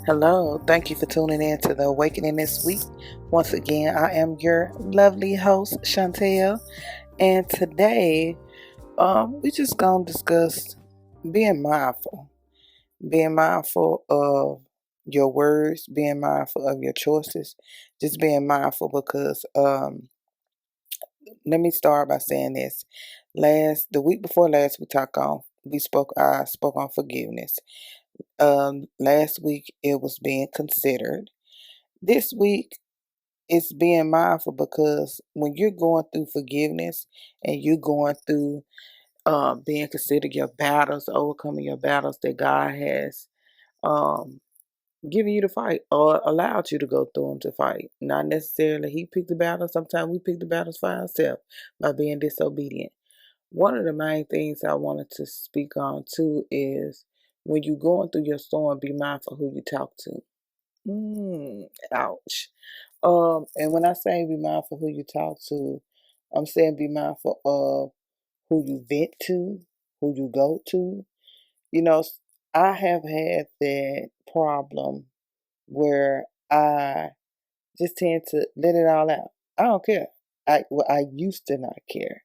Hello, thank you for tuning in to the Awakening this week. Once again, I am your lovely host, Shontal, and today we just gonna discuss being mindful. Being mindful of your words, being mindful of your choices, just being mindful because let me start by saying this. The week before last I spoke on forgiveness. Last week it was being considered. This week it's being mindful because when you're going through forgiveness and you're going through being considered your battles, overcoming your battles that God has um, given you to fight or allowed you to go through them to fight. Not necessarily He picked the battles. Sometimes we pick the battles for ourselves by being disobedient. One of the main things I wanted to speak on too is when you're going through your storm, be mindful who you talk to. Ouch. And when I say be mindful who you talk to, I'm saying be mindful of who you vent to, who you go to. You know, I have had that problem where I just tend to let it all out. I don't care. I used to not care.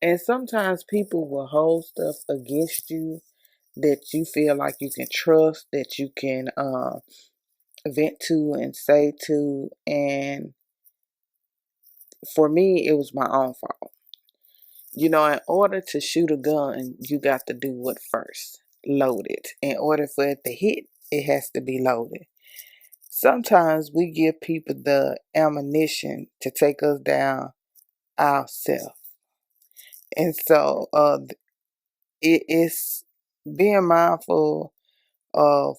And sometimes people will hold stuff against you that you feel like you can trust, that you can vent to and say to. And for me, it was my own fault. In order to shoot a gun, you got to do what first? Load it. In order for it to hit, it has to be loaded. Sometimes we give people the ammunition to take us down ourselves. And so it is being mindful of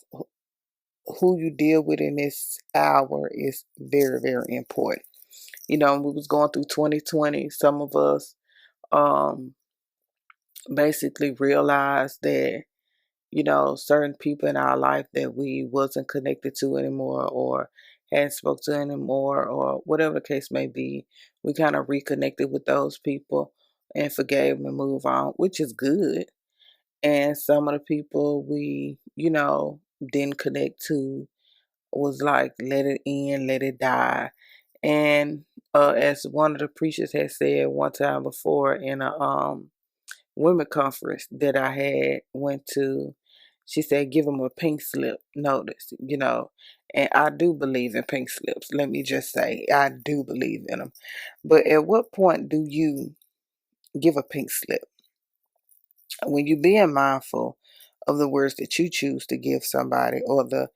who you deal with in this hour is very, very important. We was going through 2020. Some of us um basically realized that certain people in our life that we wasn't connected to anymore or hadn't spoke to anymore or whatever the case may be, we kind of reconnected with those people and forgave them and move on, which is good. And some of the people we didn't connect to was like, let it in, let it die. And as one of the preachers had said one time before in a women conference that I had went to, she said, give them a pink slip notice. And I do believe in pink slips. Let me just say, I do believe in them. But at what point do you give a pink slip? When you're being mindful of the words that you choose to give somebody or the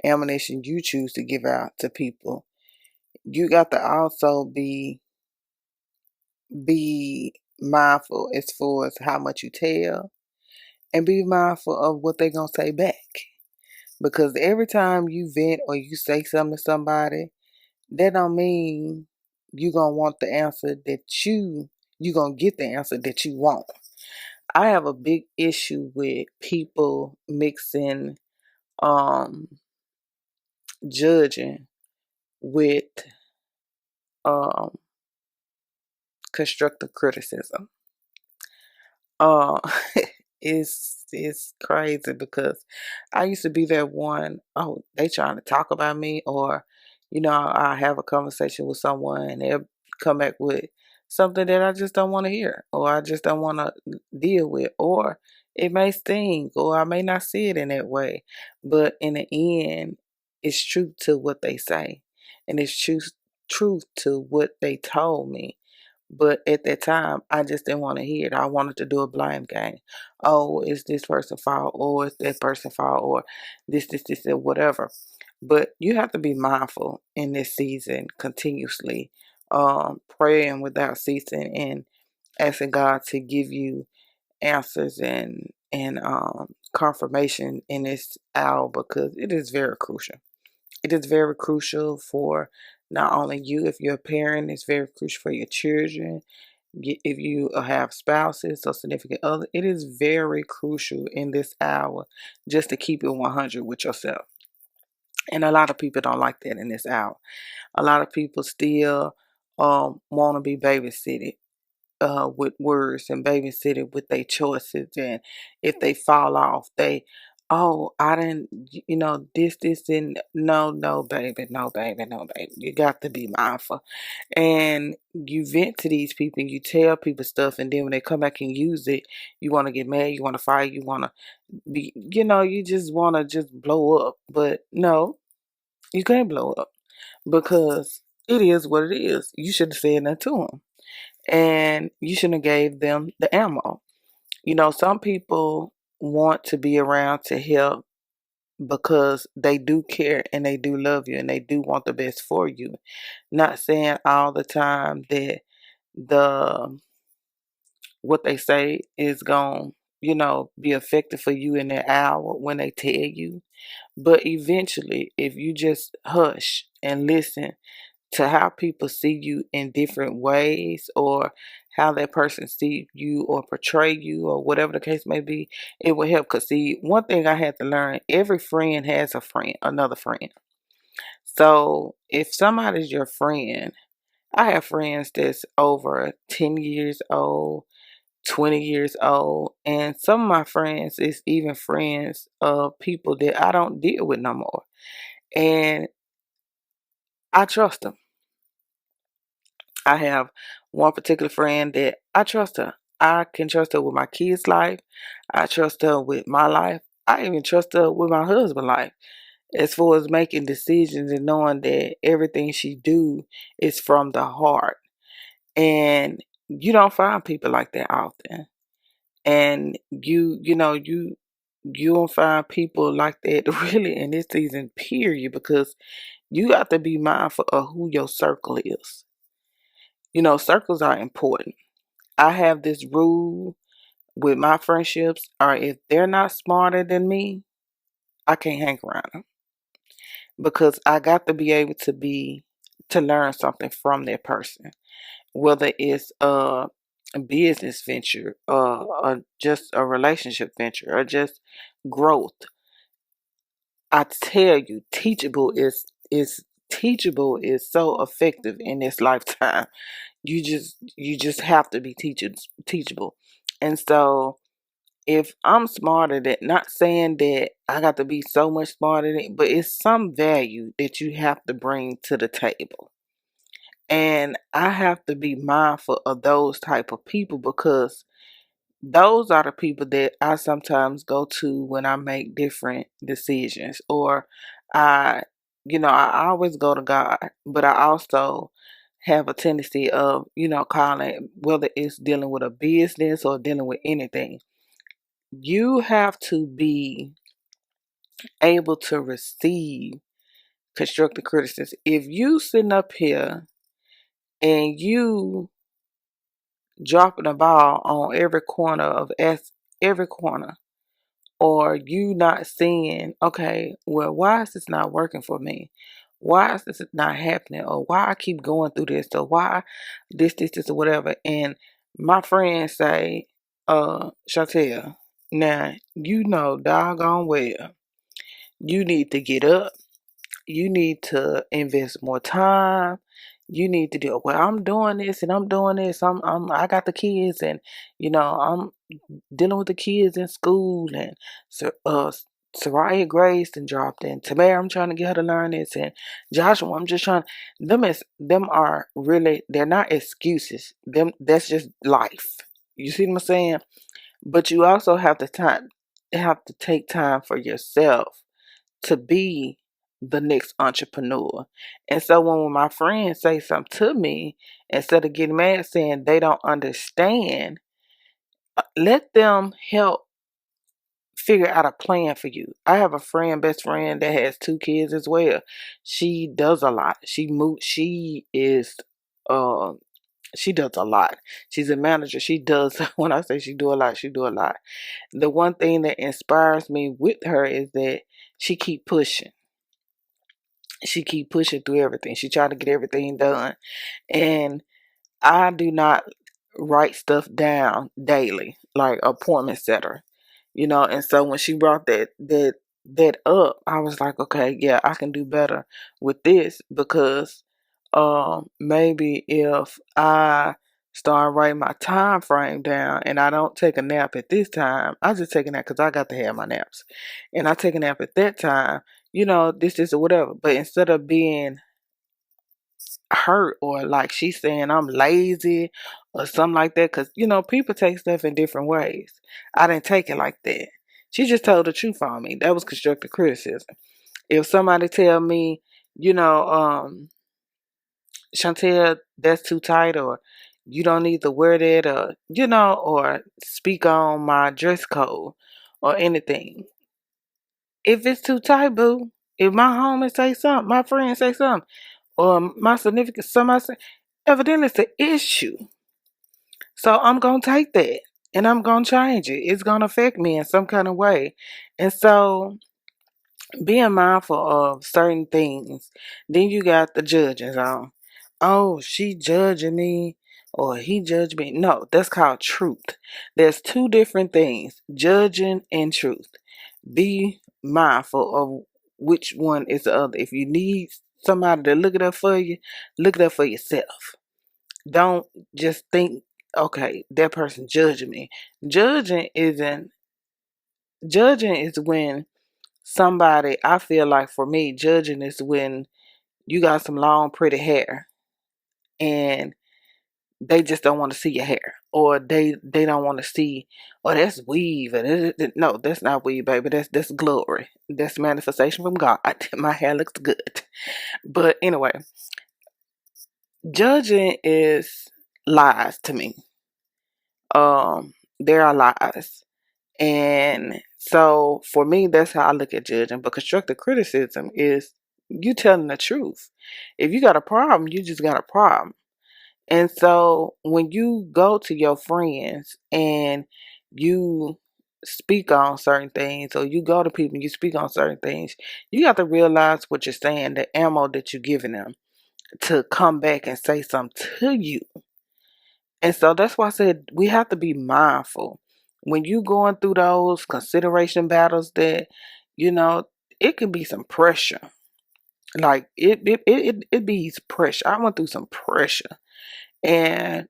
ammunition you choose to give out to people, you got to also be mindful as far as how much you tell and be mindful of what they're going to say back. Because every time you vent or you say something to somebody, that don't mean you're going to want the answer that you're going to get the answer that you want. I have a big issue with people mixing um judging with um constructive criticism. Uh it's crazy because I used to be that one, oh, they trying to talk about me, or I have a conversation with someone and they'll come back with something that I just don't want to hear or I just don't want to deal with, or it may sting or I may not see it in that way. But in the end, it's truth to what they say and it's truth to what they told me. But at that time, I just didn't want to hear it. I wanted to do a blame game. Oh, it's this person's fault, or it's that person's fault, or this, and whatever. But you have to be mindful in this season continuously, praying without ceasing and asking God to give you answers and confirmation in this hour because it is very crucial. It is very crucial for not only you, if you're a parent, it's very crucial for your children. If you have spouses or significant other, it is very crucial in this hour just to keep it 100 with yourself. And a lot of people don't like that in this hour. A lot of people still want to be babysitted with words and babysitted with their choices. And if they fall off, they oh, I didn't, this, and no, no, baby, no, baby, no, baby. You got to be mindful. And you vent to these people, you tell people stuff, and then when they come back and use it, you want to get mad, you want to fight, you want to you just want to just blow up. But no, you can't blow up because it is what it is. You should have said that to them, and you shouldn't have gave them the ammo. Some people want to be around to help because they do care and they do love you and they do want the best for you. Not saying all the time that the what they say is going be effective for you in that hour when they tell you. But eventually, if you just hush and listen to how people see you in different ways, or how that person see you or portray you, or whatever the case may be, it will help. Because see, one thing I had to learn, every friend has a friend, another friend. So if somebody's your friend, I have friends that's over 10 years old, 20 years old, and some of my friends is even friends of people that I don't deal with no more. And I trust them. I have one particular friend that I trust her. I can trust her with my kids' life. I trust her with my life. I even trust her with my husband's life. As far as making decisions and knowing that everything she do is from the heart. And you don't find people like that often. And you don't find people like that really in this season, period, because you got to be mindful of who your circle is. Circles are important. I have this rule with my friendships, or if they're not smarter than me, I can't hang around them because I got to be able to learn something from that person, whether it's a business venture, or just a relationship venture, or just growth. I tell you, teachable is so effective in this lifetime. You just have to be teachable. And so if I'm smarter than, not saying that I got to be so much smarter than, but it's some value that you have to bring to the table. And I have to be mindful of those type of people because those are the people that I sometimes go to when I make different decisions. Or I, I always go to God, but I also have a tendency of, calling, whether it's dealing with a business or dealing with anything. You have to be able to receive constructive criticism. If you sitting up here and you dropping a ball on every corner, or you not seeing, okay, well, why is this not working for me? Why is this not happening? Or why I keep going through this? Or why this, or whatever. And my friends say, Shontal, now, doggone well, you need to get up. You need to invest more time. You need to do, well, I'm doing this and I'm doing this. I got the kids, and I'm dealing with the kids in school, and so Soraya Grace and dropped in. Tamara, I'm trying to get her to learn this, and Joshua, I'm just trying. Them are really, they're not excuses. That's just life. You see what I'm saying? But you also have to take time for yourself to be the next entrepreneur. And so when my friends say something to me, instead of getting mad saying they don't understand, let them help figure out a plan for you. I have a best friend that has 2 kids as well. She does a lot. Uh she does a lot. She's a manager. She does when I say she do a lot, she do a lot. The one thing that inspires me with her is that she keep pushing. She keep pushing through everything. She try to get everything done. And I do not write stuff down daily, like appointment setter, And so when she brought that up, I was like, okay, yeah, I can do better with this because maybe if I Start writing my time frame down, and I don't take a nap at this time. I just take a nap because I got to have my naps, and I take a nap at that time. This or whatever. But instead of being hurt or like she's saying I'm lazy or something like that, because people take stuff in different ways. I didn't take it like that. She just told the truth on me. That was constructive criticism. If somebody tell me, you know, Shontal, that's too tight, or you don't need to wear that, or speak on my dress code or anything. If it's too tight, boo, if my homie say something, my friend say something, or my significant somebody say, evidently it's an issue. So I'm gonna take that and I'm gonna change it. It's gonna affect me in some kind of way. And so being mindful of certain things. Then you got the judging zone. Oh, she judging me or he judged me. No, that's called truth. There's two different things, judging and truth. Be mindful of which one is the other. If you need somebody to look it up for you, look it up for yourself. Don't just think, okay, that person judging me. Judging isn't Judging is when somebody, I feel like for me, judging is when you got some long, pretty hair and they just don't want to see your hair, or they don't want to see, oh, that's weave. No, that's not weave, baby. That's glory. That's manifestation from God. My hair looks good. But anyway, judging is lies to me. There are lies. And so for me, that's how I look at judging. But constructive criticism is you telling the truth. If you got a problem, you just got a problem. And so when you go to your friends and you speak on certain things, or you go to people and you speak on certain things, you got to realize what you're saying, the ammo that you're giving them to come back and say something to you. And so that's why I said we have to be mindful when you going through those consideration battles that, you know, it can be some pressure. Like it beats pressure. I went through some pressure, and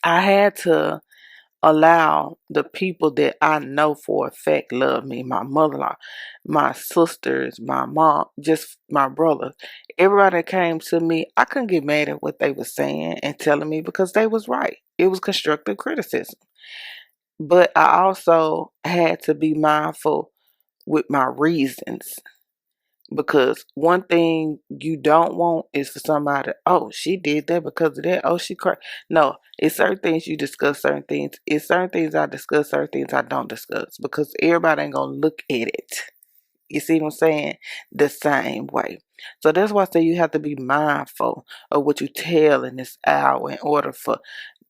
I had to allow the people that I know for a fact love me, my mother-in-law, my sisters, my mom, just my brother, everybody that came to me, I couldn't get mad at what they were saying and telling me because they was right. It was constructive criticism. But I also had to be mindful with my reasons. Because one thing you don't want is for somebody, oh, she did that because of that. Oh, she cried. No, it's certain things you discuss, certain things. It's certain things I discuss, certain things I don't discuss. Because everybody ain't going to look at it. You see what I'm saying? The same way. So that's why I say you have to be mindful of what you tell in this hour in order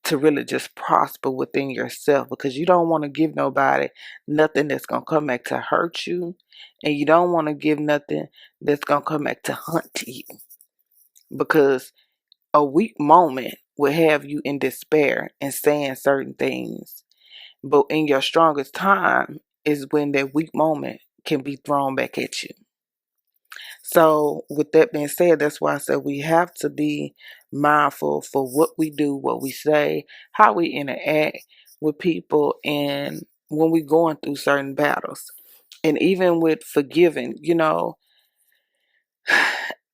to really just prosper within yourself, because you don't want to give nobody nothing that's going to come back to hurt you, and you don't want to give nothing that's going to come back to hunt you, because a weak moment will have you in despair and saying certain things, but in your strongest time is when that weak moment can be thrown back at you. So, with that being said, that's why I said we have to be mindful for what we do, what we say, how we interact with people, and when we're going through certain battles. And even with forgiving,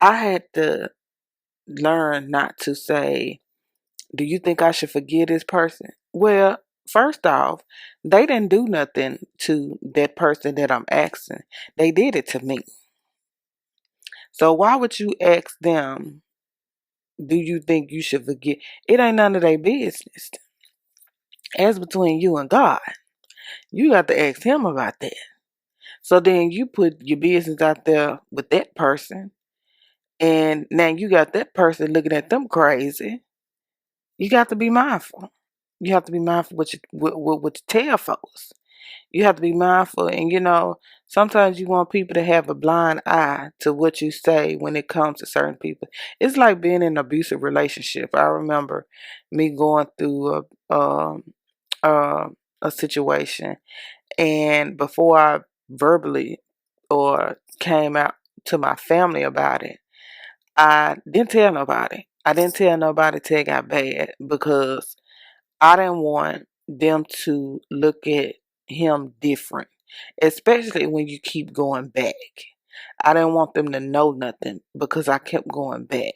I had to learn not to say, do you think I should forgive this person? Well, first off, they didn't do nothing to that person that I'm asking. They did it to me. So why would you ask them, do you think you should forget? It ain't none of their business. As between you and God. You got to ask him about that. So then you put your business out there with that person, and now you got that person looking at them crazy. You got to be mindful. You have to be mindful what you tell folks. You have to be mindful, and sometimes you want people to have a blind eye to what you say when it comes to certain people. It's like being in an abusive relationship. I remember me going through uh, a situation, and before I verbally or came out to my family about it, I didn't tell nobody. I didn't tell nobody till it got bad because I didn't want them to look at him different, especially when you keep going back. I didn't want them to know nothing because I kept going back.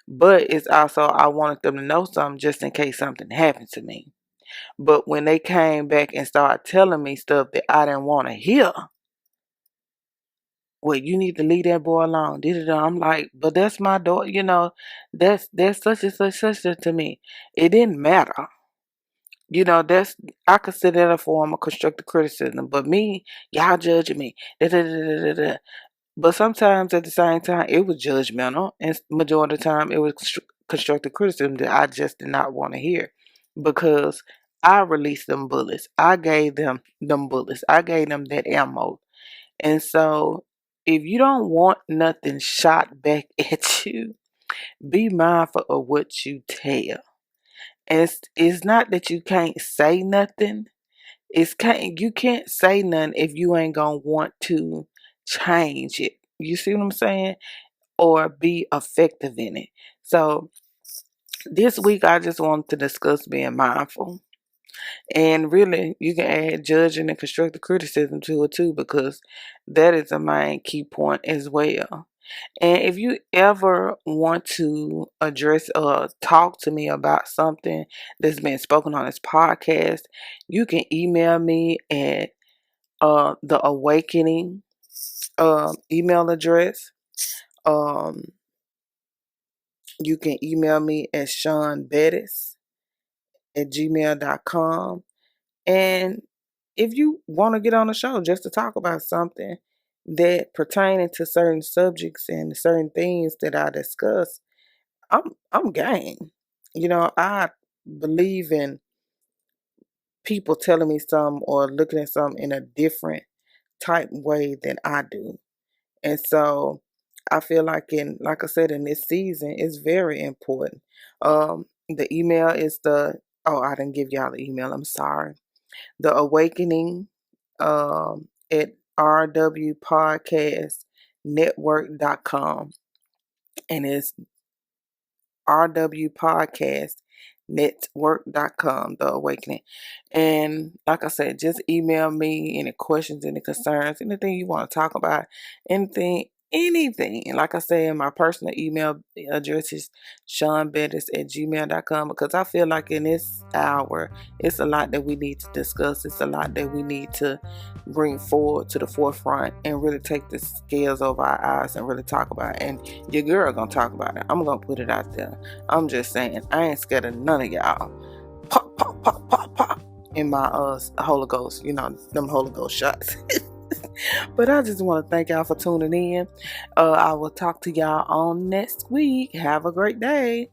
But it's also, I wanted them to know something just in case something happened to me. But when they came back and started telling me stuff that I didn't want to hear, well, you need to leave that boy alone. I'm like, but that's my daughter, that's such to me. It didn't matter. That's, I consider that a form of constructive criticism. But me, y'all judging me. Da, da, da, da, da, da. But sometimes at the same time, it was judgmental, and majority of the time, it was constructive criticism that I just did not want to hear, because I released them bullets. I gave them bullets. I gave them that ammo, and so if you don't want nothing shot back at you, be mindful of what you tell. And it's not that you can't say nothing. You can't say nothing if you ain't gonna want to change it. You see what I'm saying? Or be effective in it. So this week I just wanted to discuss being mindful. And really you can add judging and constructive criticism to it too, because that is a main key point as well. And if you ever want to address or talk to me about something that's been spoken on this podcast, you can email me at the Awakening email address. You can email me at SeanBettis@gmail.com. And if you want to get on the show just to talk about something that pertaining to certain subjects and certain things that I discuss, I'm game. I believe in people telling me something or looking at something in a different type way than I do. And so I feel like I said, in this season, it's very important. The email is I didn't give y'all the email. I'm sorry. The Awakening at rwpodcastnetwork.com. And it's rwpodcastnetwork.com, The Awakening. And like I said, just email me any questions, any concerns, anything you want to talk about, anything. And like I said, my personal email address is SeanBettis@gmail.com, because I feel like in this hour, it's a lot that we need to discuss. It's a lot that we need to bring forward to the forefront and really take the scales over our eyes and really talk about it. And your girl gonna talk about it. I'm gonna put it out there. I'm just saying, I ain't scared of none of y'all. Pop, pop, pop, pop, pop. In my Holy Ghost, them Holy Ghost shots. But I just want to thank y'all for tuning in. I will talk to y'all on next week. Have a great day.